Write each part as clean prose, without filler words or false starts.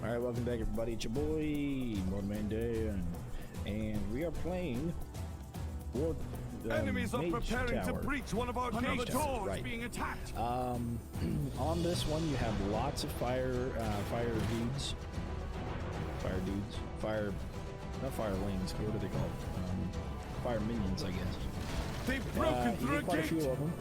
Alright, welcome back everybody, it's your boy, MotoManDan, and we are playing Enemies are Mage preparing Tower. to breach one of our gates. Right. Being attacked. On this one you have lots of fire dudes. Not firelings, what are they called? Fire minions, I guess. They've broken through a quite gate. a few of them.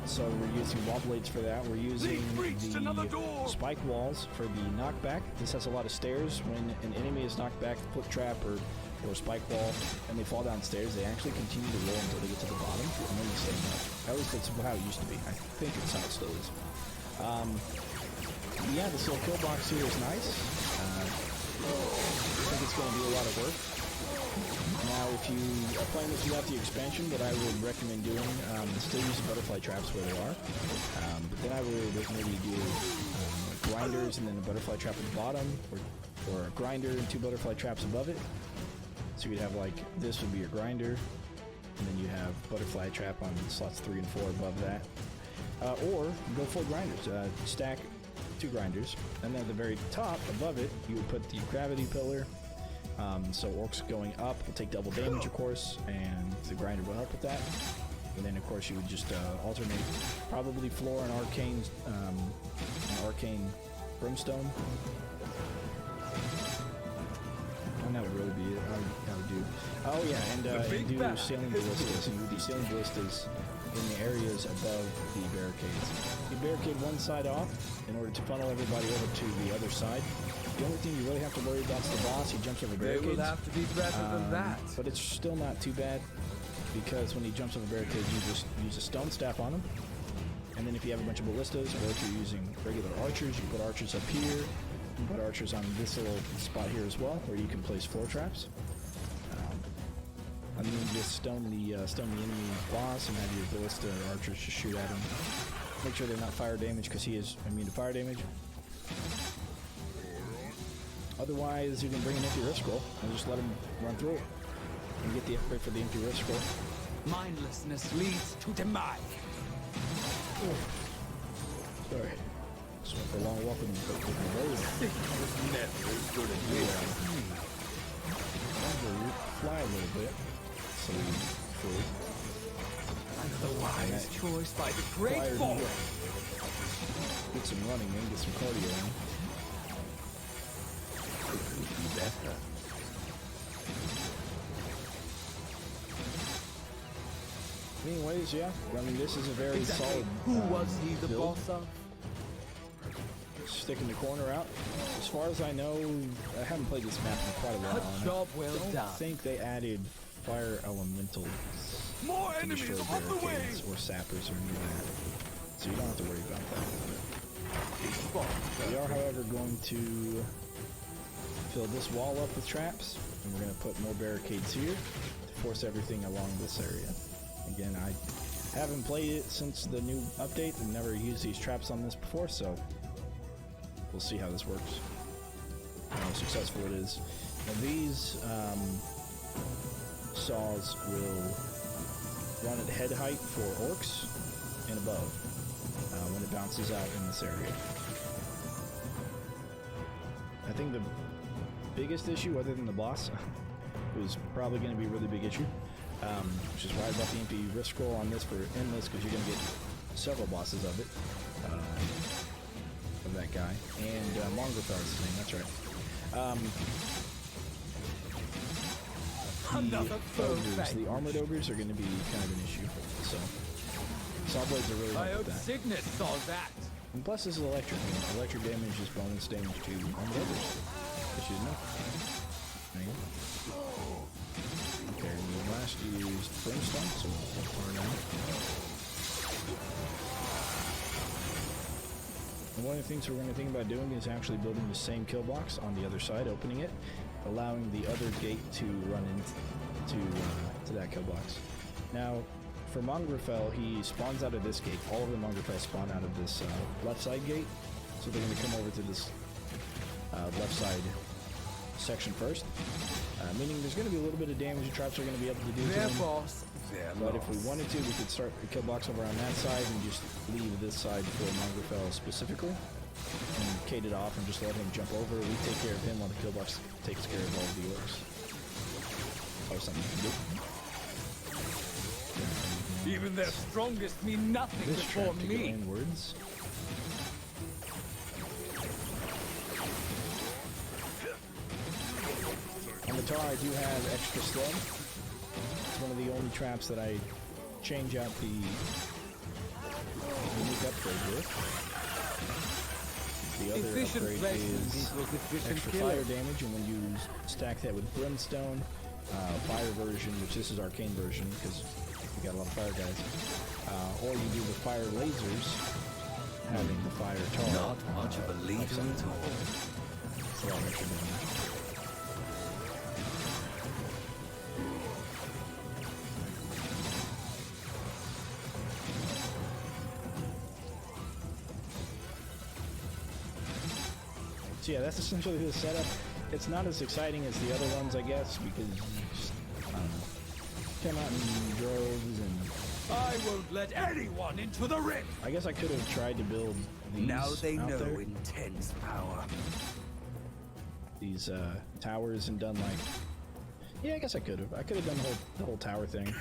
So we're using wall blades for that. We're using the spike walls for the knockback. This has a lot of stairs. When an enemy is knocked back, foot trap or spike wall, and they fall downstairs, they actually continue to roll until they get to the bottom, and then they stay up. At least that's how it used to be. I think it's how it still is. Yeah, this little kill box here is nice. I think it's going to do a lot of work. Now, if you are playing this without the expansion, what I would recommend doing is still use the butterfly traps where they are. But then I would maybe do grinders and then a butterfly trap at the bottom, or a grinder and 2 butterfly traps above it. So you'd have like, this would be your grinder, and then you have butterfly trap on slots 3 and 4 above that. Or go full grinders, stack 2 grinders, and then at the very top above it, you would put the gravity pillar. So orcs going up will take double damage, of course, and the grinder will help with that. And then, of course, you would just alternate probably floor and arcane brimstone. And that would really be it. I would do. Oh yeah, and do sailing ballistas. And you would do sailing ballistas in the areas above the barricades. You barricade one side off in order to funnel everybody over to the other side. The only thing you really have to worry about is the boss. He jumps over barricades. They will have to be better than that. But it's still not too bad, because when he jumps over barricades, you just use a stone staff on him. And then if you have a bunch of ballistas, or if you're using regular archers, you can put archers up here. You can put archers on this little spot here as well, where you can place floor traps. And then you just stone the enemy boss and have your ballista or archers just shoot at him. Make sure they're not fire damage, because he is immune to fire damage. Otherwise, you can bring an empty rift scroll and just let him run through it and get the upgrade for the empty rift scroll. Mindlessness leads to demise. Oh. Sorry. Just went for a long walk with the road. It was never as good as this. Fly a little bit, so we free. And the wise choice by the great forest. Get some running in, get some cardio in. Better. Anyways, yeah, I mean, this is a very solid Who was he the build. boss of? Sticking the corner out. As far as I know, I haven't played this map in quite a while. A job well done. I don't think they added fire elementals. More enemies on the way. Or sappers or any of that. So you don't have to worry about that. We are, however, going to fill this wall up with traps, and we're going to put more barricades here to force everything along this area. Again, I haven't played it since the new update and never used these traps on this before, so we'll see how this works, how successful it is. Now these saws will run at head height for orcs and above when it bounces out in this area. I think the biggest issue, other than the boss, was probably going to be a really big issue, which is why I bought the empty rift scroll on this for endless, because you're going to get several bosses of it, of that guy, and Mongrethar is his name, that's right. The armored ogres are going to be kind of an issue, so saw blades are really I like hope that. Signet saw that. And plus this is electric. Electric damage is bonus damage to armored ogres. Which is enough. There you go. Okay, and the last used brimstone, so we'll far down. And one of the things we're going to think about doing is actually building the same kill box on the other side, opening it, allowing the other gate to run into to that kill box. Now, for Mongrethar, he spawns out of this gate. All of the Mongrethar spawn out of this left side gate, so they're going to come over to this left side section first, meaning there's going to be a little bit of damage the traps are going to be able to do to them. Boss, their But loss. if we wanted to, we could start the kill box over on that side and just leave this side for Mongrethar specifically, and barricade it off and just let him jump over. We take care of him while the kill box takes care of all of the orcs. Oh, something you can do. Even their strongest mean nothing This before trap to go me. inwards. On the tar, I do have extra slow. It's one of the only traps that I change out the unique upgrade with. The other Efficient upgrade placement is equals efficient extra killer. fire damage, and when you stack that with brimstone, fire version, which this is arcane version because we got a lot of fire guys, or you do the fire lasers, having the fire tar. Not much of a leader at all. It's a lot extra damage. So yeah, that's essentially the setup. It's not as exciting as the other ones, I guess, because you just, I don't know, come out in droves, and I won't let anyone into the ring. I guess I could have tried to build these Now they out know there, intense power. these towers, and done like, yeah, I guess I could have. I could have done the whole tower thing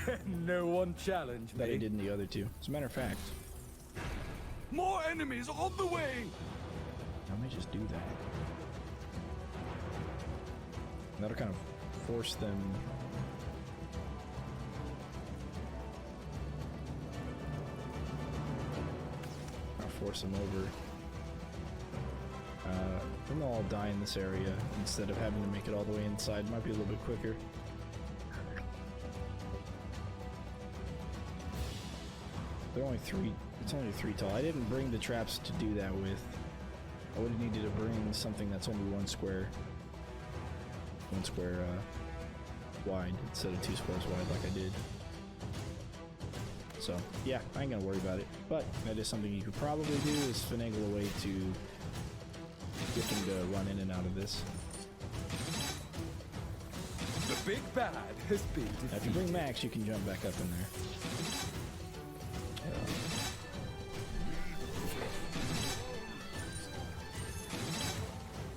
No one challenge that I me. did in the other two. As a matter of fact, More enemies on the way! I may just do that. That'll kind of force them. I'll force them over. Then they'll all die in this area instead of having to make it all the way inside. Might be a little bit quicker. They're only three. It's only 3 tall. I didn't bring the traps to do that with. I would have needed to bring something that's only 1 square. 1 square wide instead of 2 squares wide like I did. So yeah, I ain't gonna worry about it. But that is something you could probably do, is finagle a way to get them to run in and out of this. The big bad has been Now, if you bring Max, you can jump back up in there.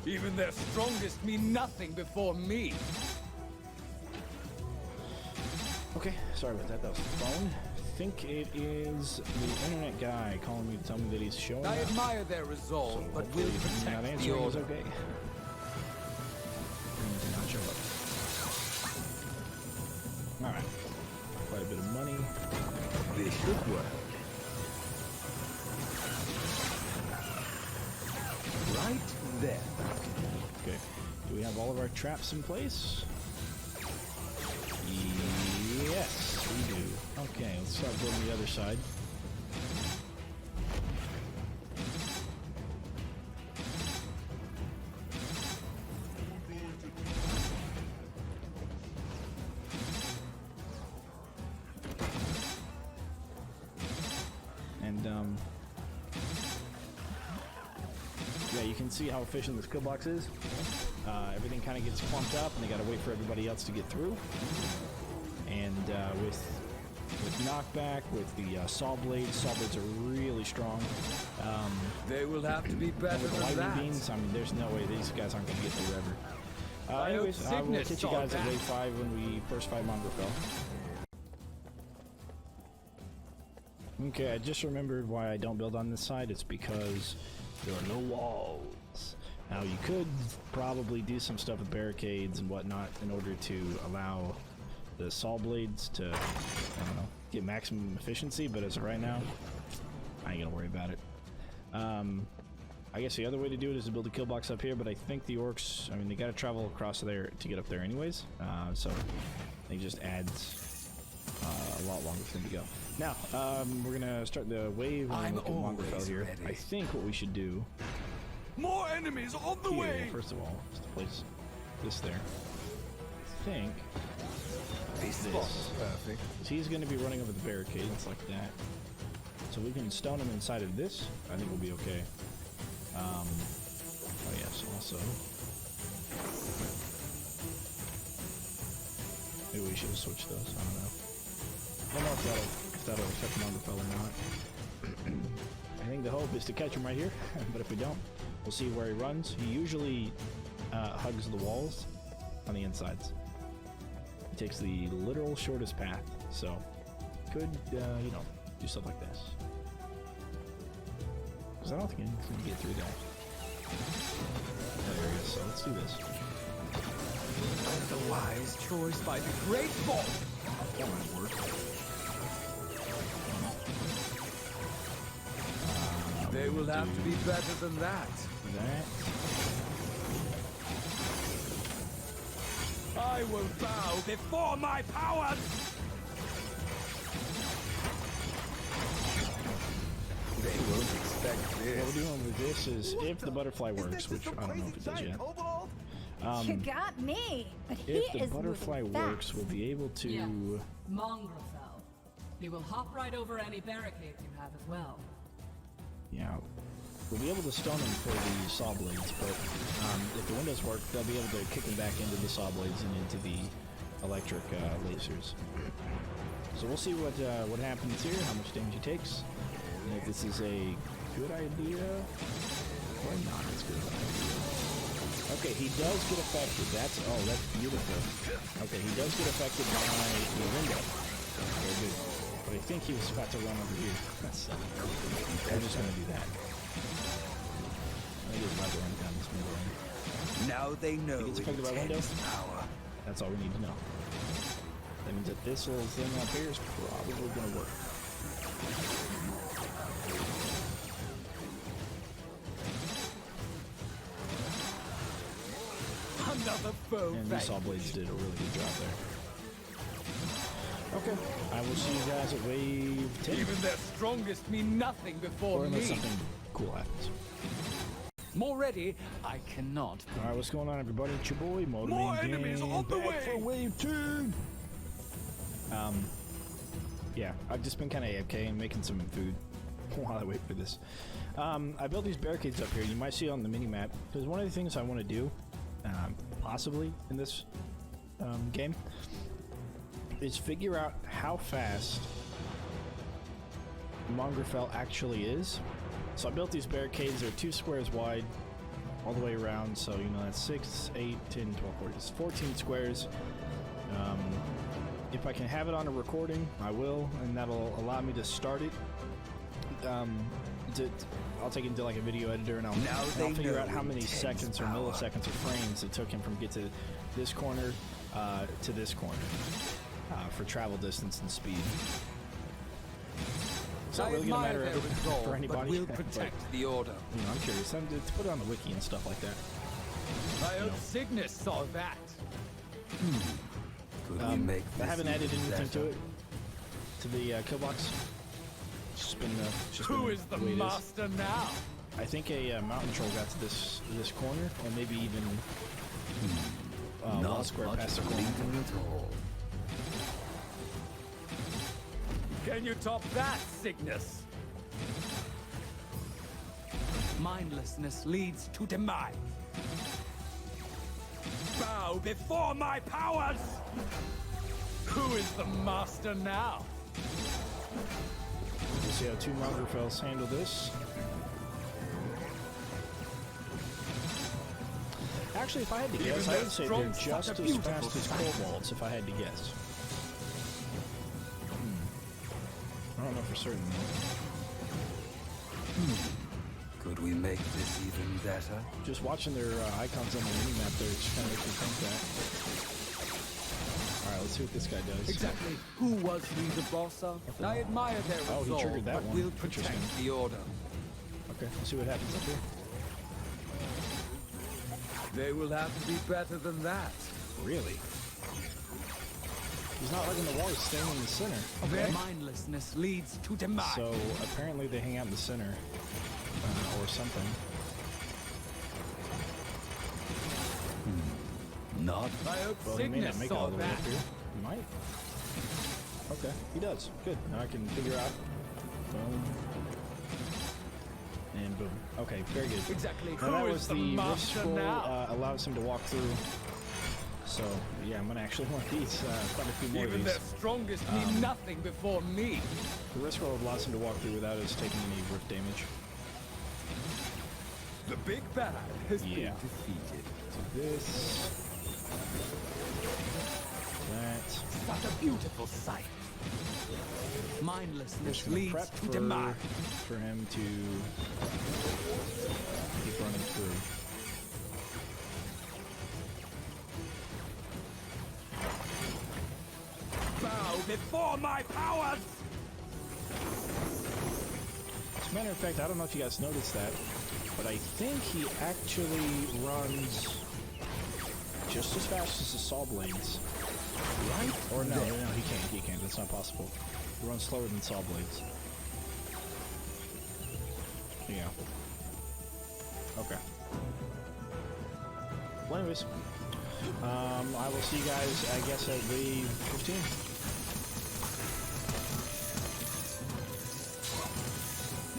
Even their strongest mean nothing before me. Okay, sorry about that. That was the phone. I think it is the internet guy calling me to tell me that he's showing I up. admire their resolve, but Hopefully will not protect the answering is order. okay. He did not show up. Alright. Quite a bit of money. This should work. Right there. Okay. Do we have all of our traps in place? Yes, we do. Okay, let's start building the other side. And, yeah, you can see how efficient this kill box is. Everything kind of gets clumped up, and they got to wait for everybody else to get through. And with knockback, with the saw blades are really strong. They will have to be better With the than lightning that. beams, I mean, there's no way these guys aren't going to get through ever. I Anyways, hope I will Cygnus catch you saw guys at that. wave 5 when we first fight Mongrel. Okay, I just remembered why I don't build on this side. It's because there are no walls. Now, you could probably do some stuff with barricades and whatnot in order to allow the saw blades to, I don't know, get maximum efficiency, but as of right now, I ain't gonna worry about it. I guess the other way to do it is to build a kill box up here, but I think the orcs, I mean, they gotta travel across there to get up there anyways, so I think it just adds a lot longer for them to go. Now, we're gonna start the wave and I'm look at Mongrel always here. ready. I think what we should do More enemies on the here, way! first of all, is to place this there. I think This spot's perfect. he's going to be running over the barricades like that. So we can stone him inside of this. I think we'll be okay. Oh yes, also. Maybe we should have switched those. I don't know. I don't know if that'll affect Mongrel or not. I think the hope is to catch him right here, but if we don't, We'll see where he runs. He usually hugs the walls on the insides. He takes the literal shortest path, so could, you know, do stuff like this. Because I don't think he's going to get through there. There he is, so let's do this. The wise choice by the great vault. That might work. They will have to be better than that. That. I will bow before my powers. They won't expect What this. we're doing with this is if the butterfly works, which I don't know if it does yet. You got me, but he If the is butterfly moving works, fast. we'll be able to. Yes. Mongrel. He will hop right over any barricades you have as well. Yeah, we'll be able to stun him for the saw blades, but if the windows work, they'll be able to kick him back into the saw blades and into the electric lasers. So we'll see what happens here, how much damage he takes, and if this is a good idea or not as good of an idea. Okay, he does get affected. That's beautiful. Okay, he does get affected by the window. Very good. But I think he was about to run over here. So I'm just gonna do that. I just about to run down this middle lane. Now they know He gets affected by window. intense power. That's all we need to know. That means that this little thing up here is probably gonna work. Another foe. And these saw blades did a really good job there. Okay, I will see you guys at wave 10. Even their strongest mean nothing before Or unless me. something cool happens. More ready, I cannot. Alright, what's going on, everybody? It's your boy, MotoManDan. More enemies on the back way! for wave 2! Yeah, I've just been kind of AFK and making some food while I wait for this. I built these barricades up here. You might see it on the mini-map, because one of the things I want to do, possibly in this game, is figure out how fast Mongrel actually is. So I built these barricades. They're 2 squares wide all the way around, so you know that's 6, 8, 10, 12, 14, it's 14 squares. If I can have it on a recording, I will, and that'll allow me to start it. I'll take it into like a video editor, and I'll figure out how many seconds or milliseconds or frames it took him from get to this corner to this corner for travel distance and speed. It's not really gonna matter for anybody. But we'll protect the order. You know, I'm curious. To put it on the wiki and stuff like that. I hope Cygnus saw that. Could we make I this haven't added even anything to better? it, to the kill box. It's just been, Who is the way it master now? I think a mountain troll got to this corner, or maybe even Not one square much past the of a corner. leader at all. Can you top that, Cygnus? Mindlessness leads to demise. Bow before my powers! Who is the master now? We'll see how 2 Mongrels handle this. Actually, if I had to guess, I would say they're just as fast as kobolds, if I had to guess. I don't know for certain, though. Could we make this even better? Just watching their icons on the mini-map there, it just kind of makes me think that. Alright, let's see what this guy does. Exactly. Who was he, the boss of? I admire their Oh, he resolve, triggered that but one. we'll protect Interesting. the order. Okay, let's see what happens up here. They will have to be better than that. Really? He's not hugging the wall, he's staying in the center. Their Okay. mindlessness leads to demise. So, apparently they hang out in the center. Or something. Not I hope Well, he may not Cygnus make it saw all the way that. up here. He might. Okay, he does. Good. Now I can figure out. Boom. And boom. Okay, very good. Exactly. Now Who that is was the the rift master scroll, now? allows him to walk through. So, yeah, I'm gonna actually want these, quite a few more Even of their these. strongest mean nothing before me. The rift scroll allows him to walk through without us taking any rift damage. The big bad has Yeah. been defeated. This. That. Such a beautiful sight. Mindlessness Just gonna leads prep to demise. for him to keep running through. Bow before my powers! As a matter of fact, I don't know if you guys noticed that, but I think he actually runs just as fast as the saw blades. Right? Or no, he can't. That's not possible. He runs slower than saw blades. Yeah. Okay. Well, anyways, I will see you guys, I guess, at wave 15.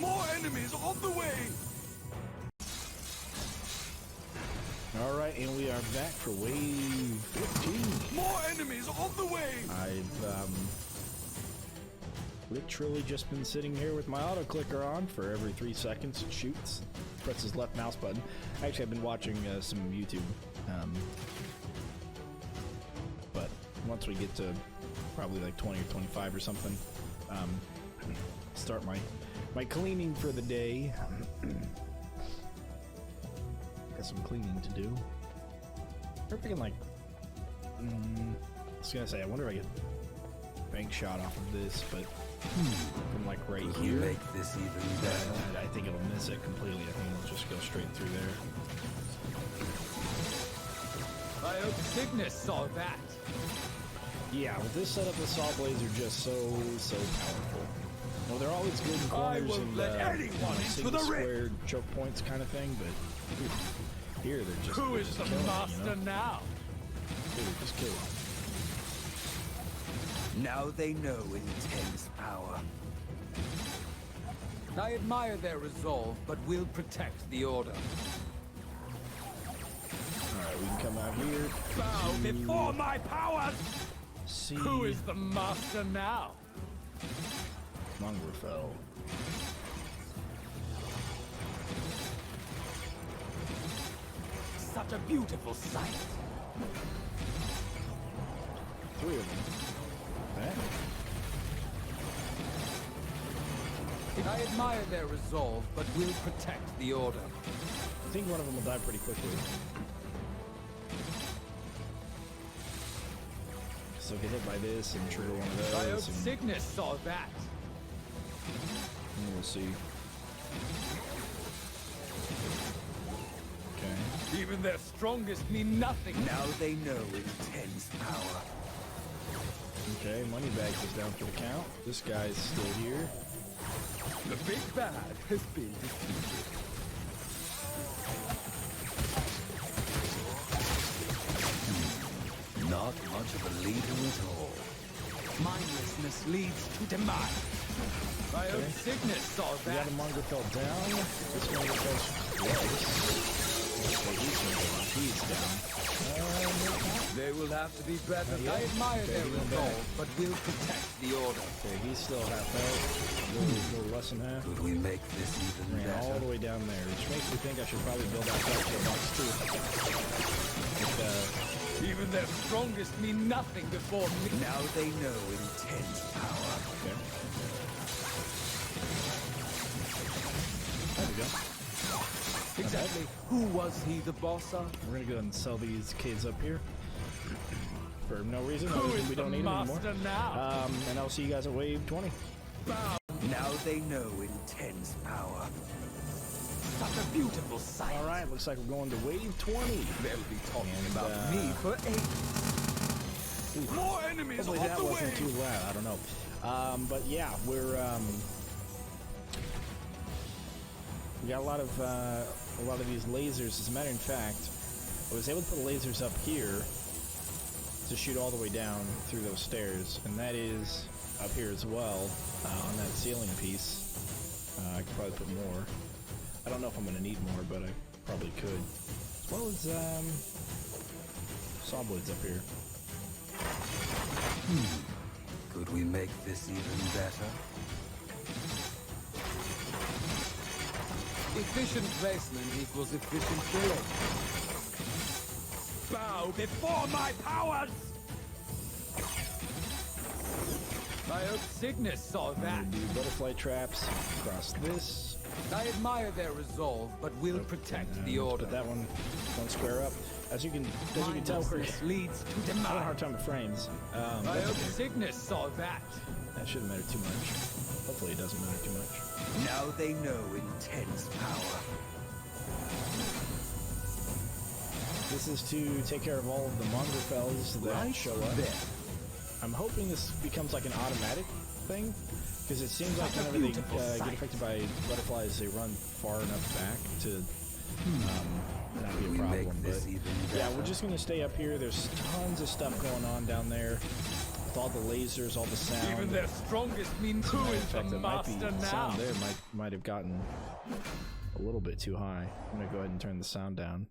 More enemies on the way! Alright, and we are back for wave 15. More enemies on the way! I've, literally just been sitting here with my auto clicker on. For every 3 seconds it shoots. Presses left mouse button. Actually, I've been watching some YouTube. But once we get to probably like 20 or 25 or something, start my cleaning for the day. Got some cleaning to do. We're thinking like, I was gonna say, I wonder if I get bank shot off of this, but from like right Could here, we make this even better? I think it'll miss it completely. I think it'll just go straight through there. I hope Cygnus saw that. Yeah, with this setup, the saw blades are just so powerful. Well, they're always good in I corners won't and let anyone into single the ring. square choke points kind of thing, but here they're just Who they're is just the killing, master you know? now? Here they're just killing. Now they know intense power. I admire their resolve, but will protect the order. Alright, we can come out here. Bow before my powers! See Who is the master now? Mongrel. Such a beautiful sight. 3 of them. That. I admire their resolve, but will protect the order. I think one of them will die pretty quickly. So get hit by this and trigger one of those. I hope and Cygnus saw that. we'll see. Okay. Even their strongest mean nothing. Now they know intense power. Okay, Moneybags is down for the count. This guy's still here. The big bad has been defeated. Not much of a leader at all. Mindlessness leads to demise. I hope Cygnus saw We that. got a Mongrel down. This Mongrel's close. He's down. They will have to be better. Yeah. I admire Okay, their he went resolve, but will protect the order. Okay, he's still half health. A little less than half. Could we make this even Ran all better? the way down there, which makes me think I should probably build out that to a box too. But, Even their strongest mean nothing before me. Now they know intense power. okay. There we go. Exactly. Who was he, the boss of? We're gonna go ahead and sell these kids up here. For no reason, other Who than is we the don't need them anymore. master now? And I'll see you guys at wave 20. Bow. Now they know intense power. Such a beautiful sight. Alright, looks like we're going to wave 20. They'll be talking And, about me for ages. More enemies Hopefully on that the wasn't way! too loud, I don't know. But yeah, we got a lot of these lasers. As a matter of fact, I was able to put lasers up here to shoot all the way down through those stairs, and that is up here as well on that ceiling piece. I could probably put more. I don't know if I'm going to need more, but I probably could. As well as saw blades up here. Could we make this even better? Efficient placement equals efficient killing. Bow before my powers! I hope Cygnus saw I'm that. gonna do butterfly traps across this. I admire their resolve, but will protect the order. Put that one square up. As you can tell, we're Mindlessness leads to having a demise. hard time with frames. I That's hope okay. Cygnus saw that. That shouldn't matter too much. Hopefully it doesn't matter too much. Now they know intense power. This is to take care of all of the Mongrelfells that Right show up. there. I'm hoping this becomes like an automatic thing, because it seems like whenever they get affected by butterflies, they run far enough back to not be a We problem. make this But even yeah, better. we're just gonna stay up here. There's tons of stuff going on down there with all the lasers, all the sound. Even their strongest means who In is the fact, that might be, master the now? sound there might have gotten a little bit too high. I'm gonna go ahead and turn the sound down.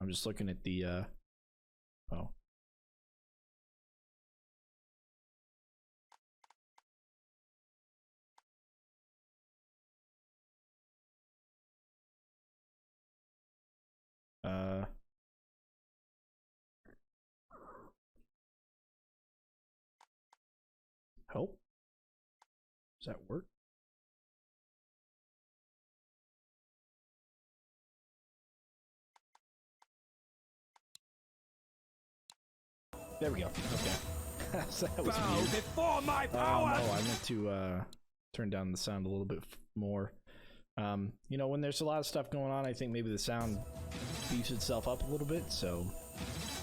I'm just looking at the oh. Help? Does that work? There we go. Okay. So that was Bow weird. before my powers! Oh, I meant to turn down the sound a little bit more. You know, when there's a lot of stuff going on, I think maybe the sound beefs itself up a little bit, so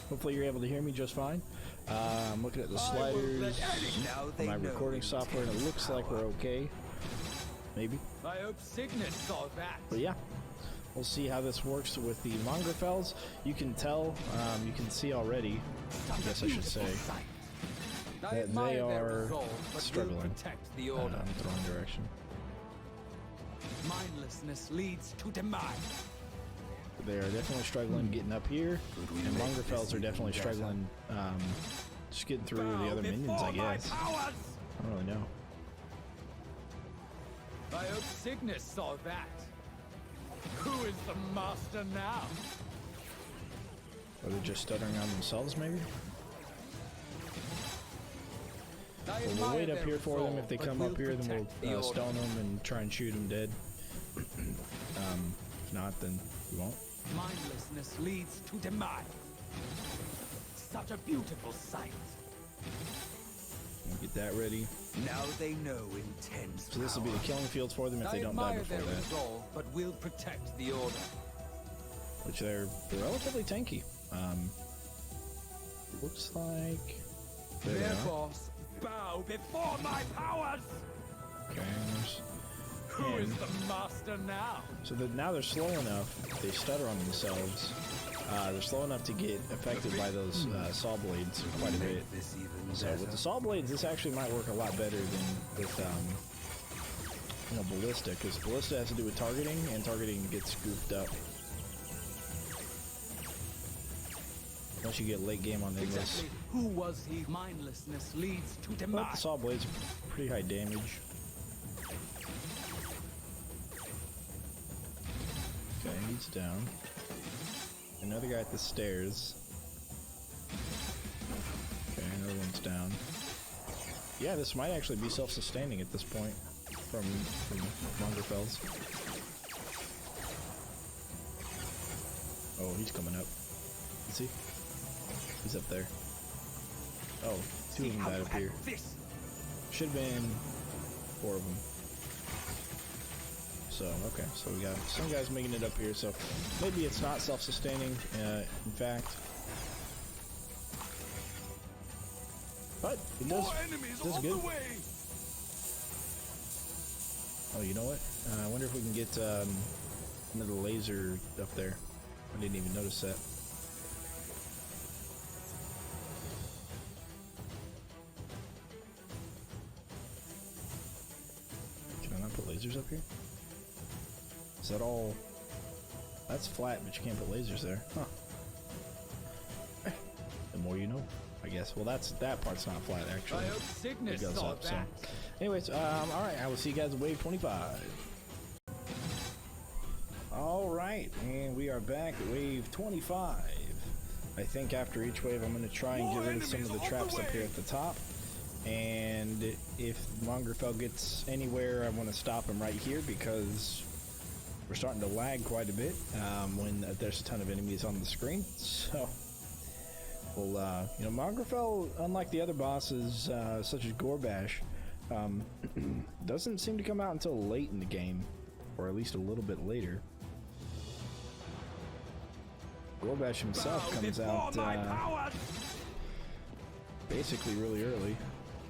hopefully you're able to hear me just fine. I'm looking at the sliders Now on they my know recording software, and it looks like we're okay. Maybe. I hope Cygnus saw that. But yeah, we'll see how this works with the Mongrelfells. You can tell, you can see already, I guess I should say, I that admire they their are resolve, but struggling. will protect the in order. the wrong direction. Mindlessness leads to demise. They are definitely struggling getting up here, we and make Mongrelfells this are definitely even better? struggling just getting through the Bow other minions, I before my guess. powers! I don't really know. I hope Cygnus saw that. Who is the master now? Or they're just stuttering on themselves, maybe? I Well, we'll admire wait up their here for them. resolve, If they but come will up here, then protect the we'll order. stone them and try and shoot them dead. If not, then we won't. Mindlessness leads to demise. Such a beautiful sight. We'll get that ready. Now they know intense So this will be the power. killing fields for them if they I don't die admire before their that. resolve, but will protect the order. Which they're relatively tanky. Looks like... There they Their are. boss, bow before my powers! Okay, there's... Who is And- the master now? So that now they're slow enough, they stutter on themselves. They're slow enough to get affected by those saw blades quite a bit. Make this even So better. with the saw blades, this actually might work a lot better than with you know, ballista, because ballista has to do with targeting, and targeting gets goofed up once you get late game on them. Exactly who was he? Mindlessness leads to But the demise. saw blades are pretty high damage. Okay, he's down. Another guy at the stairs. Okay, another one's down. Yeah, this might actually be self-sustaining at this point from Mongrelfells. Oh, he's coming up. Is he? He's up there. Oh, two of them died up here. This Should have been 4 of them. So, okay, so we got some guys making it up here, so maybe it's not self-sustaining, in fact. But it does, More enemies does on good. the way. Oh, you know what? I wonder if we can get another laser up there. I didn't even notice that. Can I not put lasers up here? Is that all? That's flat, but you can't put lasers there. Huh. The more you know, I guess. Well, that part's not flat, actually. I hope It Cygnus goes saw up, so. that. Anyways, alright, I will see you guys at wave 25. Alright, and we are back at wave 25. I think after each wave I'm going to try and get rid of some of the traps up here at the top. And if Mongrel gets anywhere, I want to stop him right here because we're starting to lag quite a bit when there's a ton of enemies on the screen. So, well, you know, Mongrel, unlike the other bosses such as Gorbash, doesn't seem to come out until late in the game, or at least a little bit later. Gorbash himself comes out basically really early.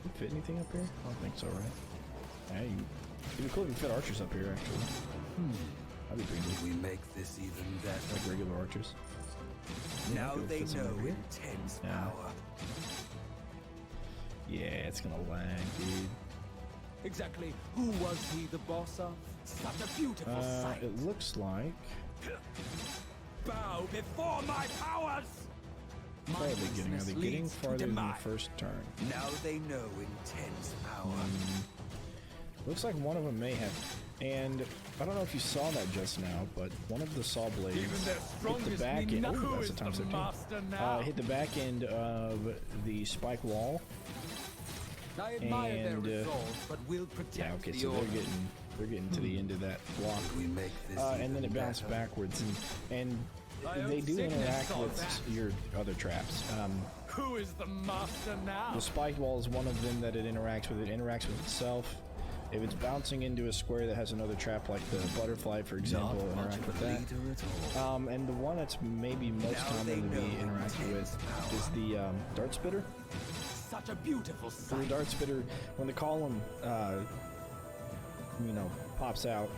Can you fit anything up here? I don't think so, right? Yeah, you could even fit archers up here, actually. That'd be pretty good. We make this even better. Like regular archers. Yeah, Now they fit some know over here. intense Yeah. power. Yeah, it's gonna lag, dude. Exactly who was he the boss of? Such a beautiful sight. It looks like... Bow before my powers! What are they getting? Are they getting farther than the first turn? Now they know intense power. Looks like one of them may have. And I don't know if you saw that just now, but one of the saw blades Even their hit the strongest back need end. not- Oh, Who that's is a times the 13. master now? Hit the back end of the spike wall. I admire their and, resolve, but will protect Yeah, okay, the so order. they're getting to the end of that block. We make this And then it even bounced better. backwards, and I they hope do sickness interact saw with that. your other traps. Who is the master now? The spike wall is one of them that it interacts with. It interacts with itself. If it's bouncing into a square that has another trap, like the butterfly, for example, Not it'll much interact of with a that. leader at all. And the one that's maybe most Now they commonly know interacted with intense power. is the dart spitter. Such a beautiful So the sight. dart spitter, when the column, you know, pops out,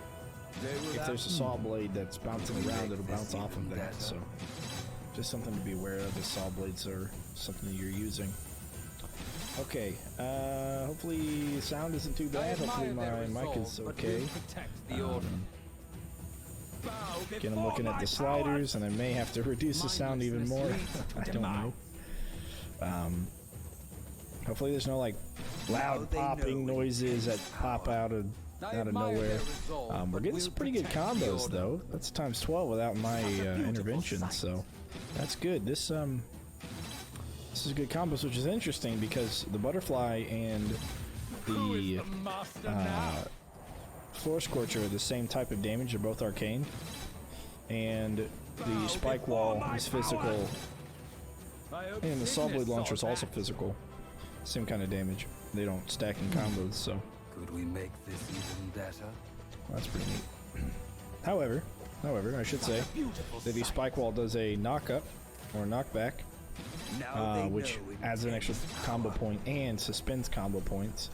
if there's a saw blade that's bouncing around, it'll bounce off of that. So just something to be aware of. The saw blades are something you're using. Okay, hopefully the sound isn't too I bad. Hopefully admire their my mic resolve, is but okay. will protect the order. Bow Again, I'm before looking at my the sliders, powers. and I may have to reduce the sound even more. Mindlessness leads I to don't know. Hopefully there's no like loud they know popping noises that intense pop power. out of admire nowhere. their resolve, We're but getting will some pretty good protect the combos order. though. That's times 12 without my Such a beautiful intervention, sight. so that's good. This is good combos, which is interesting because the butterfly and Who is the the master now? floor scorcher are the same type of damage. They're both arcane, and the spike wall is physical, I hope and the saw sickness blade launcher is saw also that. physical. Same kind of damage. They don't stack in combos, so Could we make this even better? that's pretty neat. However, I should say Beautiful that the sight. spike wall does a knock-up or knockback, Now they which know adds an extra intense combo power. point and suspends combo points.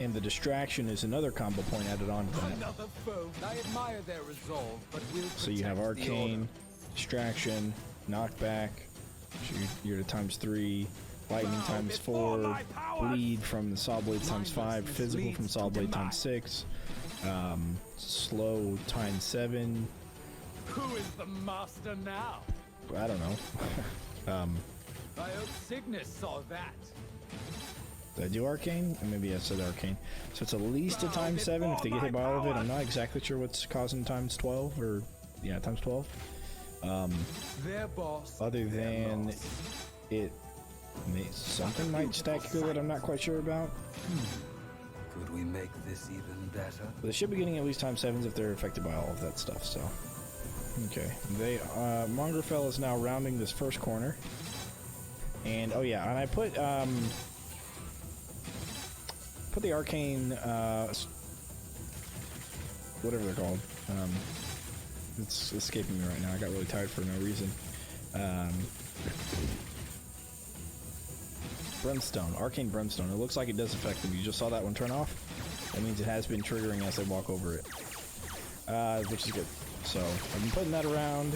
And the distraction is another combo point added on to that. Another foe. I admire their resolve, but will So you have protect the arcane, order. distraction, knockback, so you're to times 3, lightning Bow times before 4, my powers. bleed from the saw blade times 5, Mindlessness physical from leads saw to blade times demise. 6, slow times 7. Who is the master now? I don't know. I hope Cygnus saw that. Did I do arcane? Or maybe I said arcane. So it's at least a Bow times 7 if they get hit by all of it. before I'm my not exactly sure what's causing times 12 or yeah, times 12. Their boss. Other their than loss. it something might stack here that I'm not quite sure about. Could we make this even better? But they should be getting at least times 7s if they're affected by all of that stuff, so. Okay. Mongrel is now rounding this first corner. And, oh yeah, and I put the arcane, whatever they're called. It's escaping me right now. I got really tired for no reason. Brimstone, arcane brimstone. It looks like it does affect them. You just saw that one turn off. That means it has been triggering as they walk over it, which is good. So I've been putting that around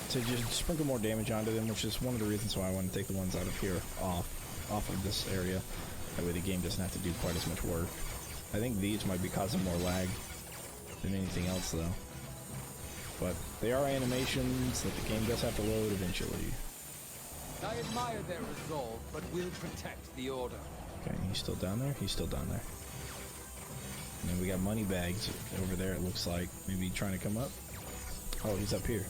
to just sprinkle more damage onto them, which is one of the reasons why I want to take the ones out of here off of this area. That way the game doesn't have to do quite as much work. I think these might be causing more lag than anything else, though. But they are animations that the game does have to load eventually. I admire their resolve, but will protect the order. Okay, he's still down there? He's still down there. And we got money bags over there, it looks like. Maybe trying to come up. Oh, he's up here.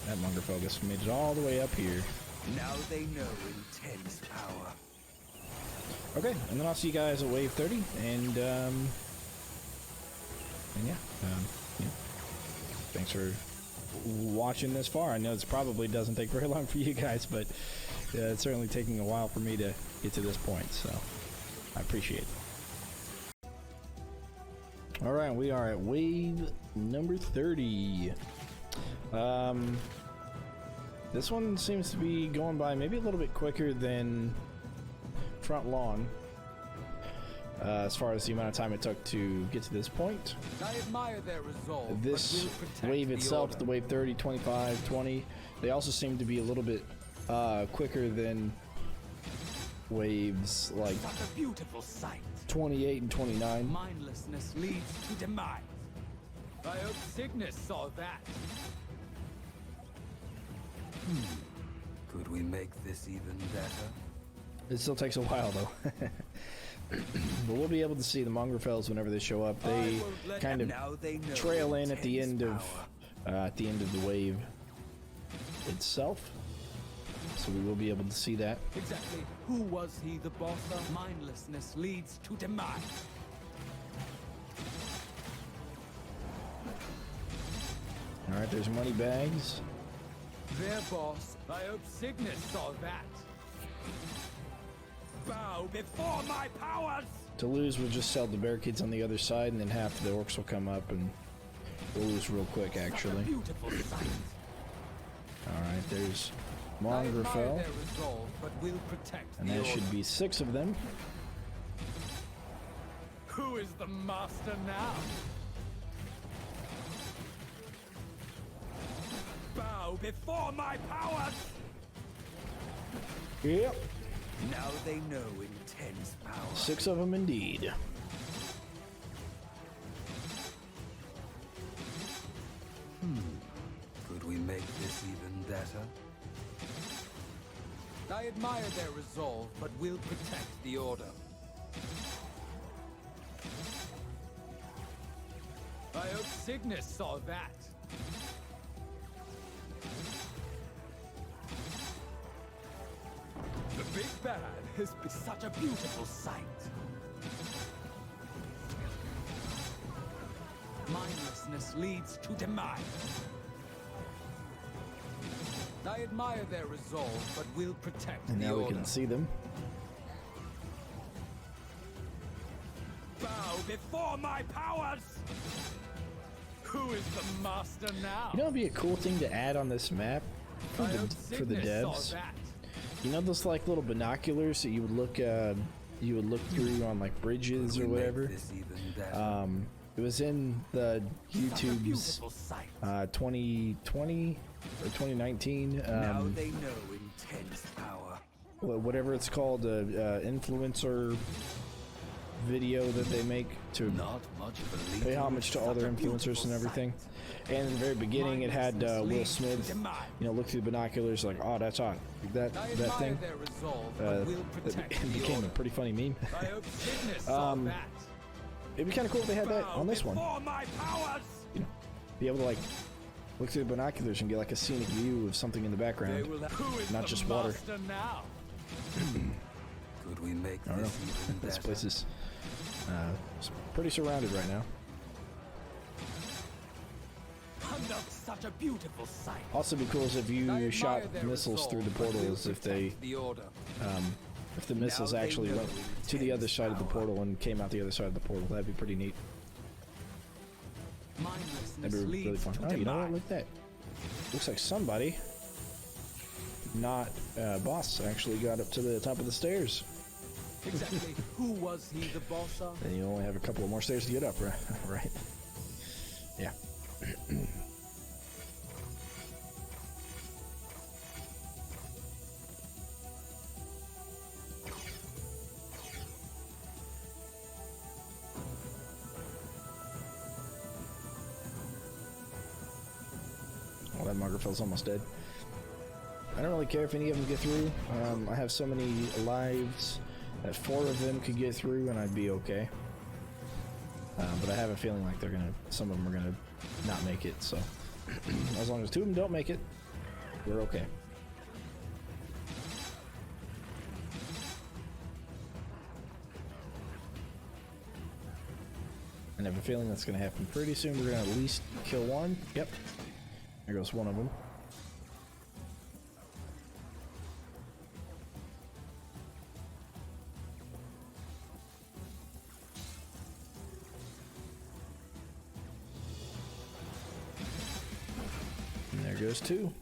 That Mongrel made it all the way up here. Now they know intense power. Okay, and then I'll see you guys at wave 30, and yeah, thanks for watching this far. I know it probably doesn't take very long for you guys, but it's certainly taking a while for me to get to this point, so I appreciate it. Alright, we are at wave number 30. This one seems to be going by maybe a little bit quicker than front lawn, as far as the amount of time it took to get to this point. I admire their resolve. This wave itself, the wave 30, 25, 20, they also seem to be a little bit quicker than waves like Such a beautiful sight. 28 and 29. Mindlessness leads to demise. I hope Cygnus saw that. Could we make this even better? It still takes a while though. But we'll be able to see the Mongrels whenever they show up. They kind of trail in at the end of the wave itself, so we will be able to see that. Exactly. Who was he, the boss of mindlessness leads to demise? All right, there's money bags. Their boss. I hope Cygnus saw that. Bow before my powers! To lose, we'll just sell the barricades on the other side, and then half the orcs will come up, and we'll lose real quick, actually. Beautiful sight. Alright, there's I admire Mongrel, their resolve, but will protect and the there order. should be 6 of them. Who is the master now? Bow before my powers! Yep, Now they know intense power. 6 of them indeed. Could we make this even better? I admire their resolve, but will protect the order. I hope Cygnus saw that. The big bad has been such a beautiful sight. Mindlessness leads to demise. I admire their resolve, but will protect And the now we order. can see them. Bow before my powers! Who is the master now? You know, it'd be a cool thing to add on this map for I hope the Cygnus saw devs. that. You know those like little binoculars that you would look through on like bridges or Could we make whatever? this even better? It was in the Such a YouTube's beautiful sight. 2020 or 2019. Now they know intense power. Whatever it's called, influencer video that they make to Not much of a leap. pay homage to all their influencers and everything. And in the very beginning, it had Will Smith, you know, look through the binoculars like, oh, that's hot. That thing. Their resolve, but will protect It the became a order. pretty funny meme. I hope Cygnus saw that. It'd be kind of cool if they had that Bow on this one. before my powers! You know, be able to like look through the binoculars and get like a scenic view of something in the They background. will Who is Not the just water. master now? Could we make I don't know. this even better? This place is pretty surrounded right now. Under such a beautiful sight. Also, be cool is if I you admire shot their missiles resolve, through the but will portals. If they, protect the order. if the missiles they actually know went to the other intense side of the power. portal and came out the other side of the portal, that'd be pretty neat. Mindlessness That'd be really leads fun. to Oh, you know what? demise. Look at that. Looks like somebody, not boss, actually got up to the top of the stairs. Exactly. Who was he, the boss of? And you only have a couple of more stairs to get up, right? Right. Yeah. Well, that Mongrel's almost dead. I don't really care if any of them get through. I have so many lives that 4 of them could get through and I'd be okay. But I have a feeling like some of them are gonna not make it. So as long as 2 of them don't make it, we're okay. And I have a feeling that's gonna happen pretty soon. We're gonna at least kill one. Yep. There goes one of them. And there goes 2.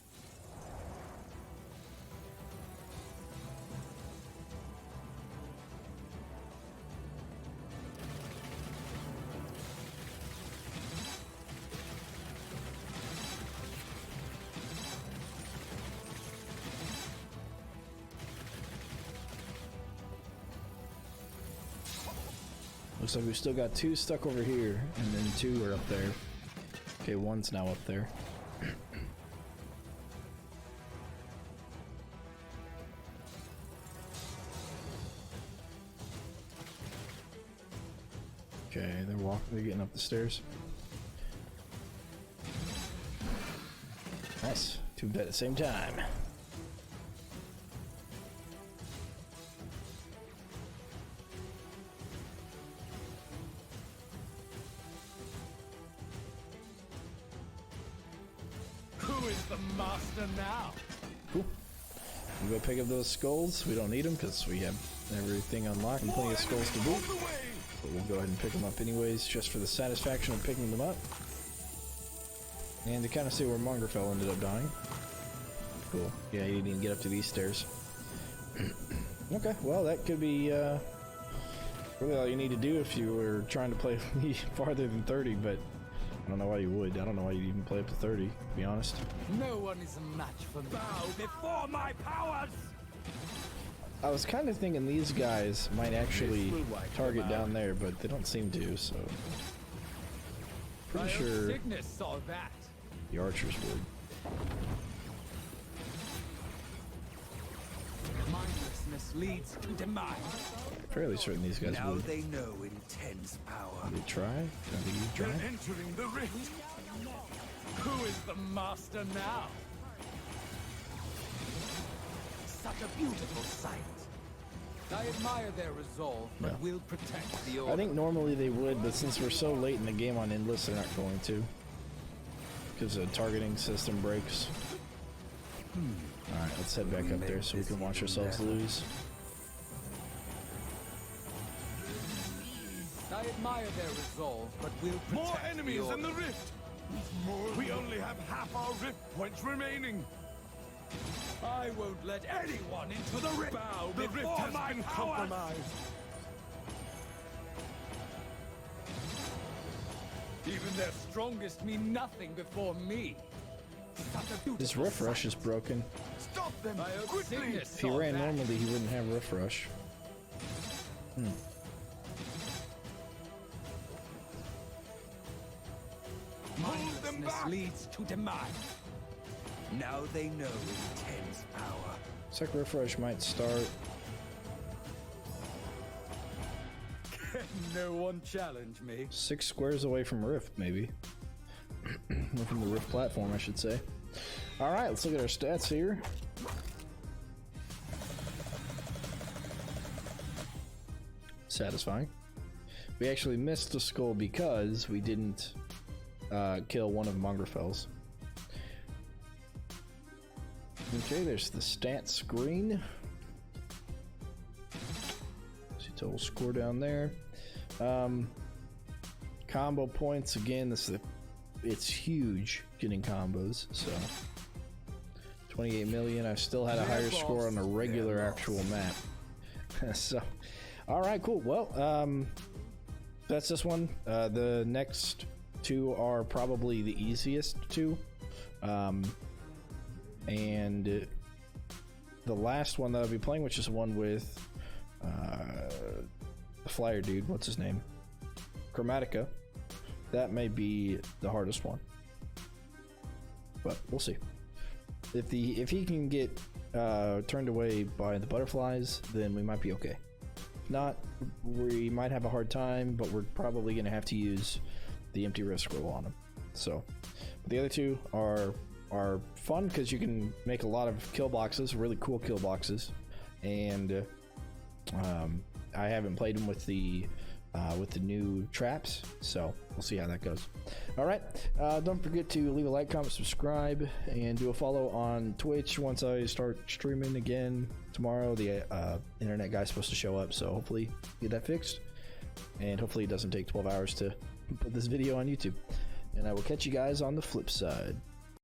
Looks like we've still got 2 stuck over here, and then 2 are up there. Okay, 1's now up there. Okay, they're getting up the stairs. Nice. 2 dead at the same time. Who is the master now? Cool. We'll go pick up those skulls. We don't need them because we have everything unlocked and plenty of skulls to boot. But we'll go ahead and pick them up anyways, just for the satisfaction of picking them up. And to kind of see where Mongrel ended up dying. Cool. Yeah, he didn't even get up to these stairs. Okay, well that could be really all you need to do if you were trying to play farther than 30, but I don't know why you would. I don't know why you'd even play up to 30, to be honest. No one is a match for me. Bow before my powers! I was kind of thinking these guys might actually target down there, but they don't seem to, so... Pretty sure Cygnus saw that. the archers would. Mindlessness leads to demise. Fairly certain these guys Now would. they know intense power. They try? I think you They're try. entering the rift. Who is the master now? Such a beautiful sight. I admire their resolve, but Yeah. will protect the order. I think normally they would, but since we're so late in the game on Endless, they're not going to. Because the targeting system breaks. Alright, let's head back up there so we can watch ourselves lose. I admire their resolve, but will protect More the enemies in order. the rift. We only have half our rift points remaining. I won't let anyone into the rift. Bow The rift before has my been powers. compromised. Even their strongest mean nothing before me. Such a beautiful This rift rush is broken. Stop them I hope quickly. Cygnus If he saw ran that. normally, he wouldn't have rift rush. Mindlessness back. leads to demise. Now they know intense power. Looks like rift rush might start. No one challenge me. 6 squares away from rift, maybe. Or from the rift platform, I should say. Alright, let's look at our stats here. Satisfying. We actually missed a skull because we didn't kill one of Mongrel's. Okay, there's the stat screen. See total score down there. Combo points again. It's huge getting combos. So 28 million. I still had a higher score on a regular actual map. So, all right, cool. Well, that's this one. The next 2 are probably the easiest 2. And the last one that I'll be playing, which is one with the flyer dude, what's his name? Chromatica. That may be the hardest one. But we'll see. If he can get turned away by the butterflies, then we might be okay. not, we might have a hard time, but we're probably going to have to use the empty rift scroll on them. So the other two are fun because you can make a lot of kill boxes, really cool kill boxes, and I haven't played them with the new traps, so we'll see how that goes. All right, don't forget to leave a like, comment, subscribe, and do a follow on Twitch once I start streaming again tomorrow. The internet guy's supposed to show up, so hopefully get that fixed, and hopefully it doesn't take 12 hours to put this video on YouTube. And I will catch you guys on the flip side.